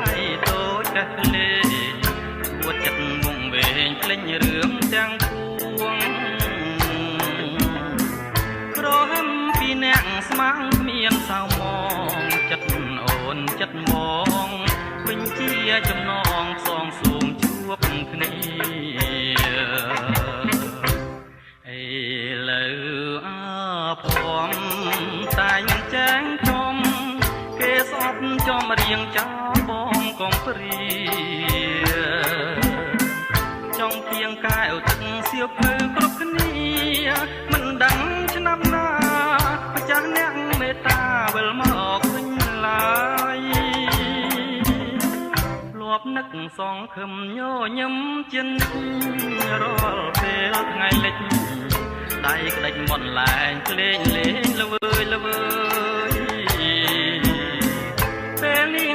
ដៃតូចកះលេពួតចិត្តងងវែងភ្លេចរឿងទាំងពួងក្រហមពីអ្នកស្មាំងគ្មានសៅមងចិត្តអូនចិត្តមងវិញជាចំណងផ្សងសូមជួបគ្នាឥឡូវភ័មតែងចាងខ្ញុំគេស្អប់ចំរៀងចោលបងកំព្រាចង់គៀងកែវទឹសៀវភៅគ្រប់គ្នាមិនដឹងឆ្នាំណាម្ចាស់អ្នកមេត្តាវិលមកវិញឡើយលាប់នឹកសងខឹមញញឹមចិនរាល់ពេលថ្ងៃលិចដៃក្តិចមុនឡែងលេងលេងល្វើយល្វើយ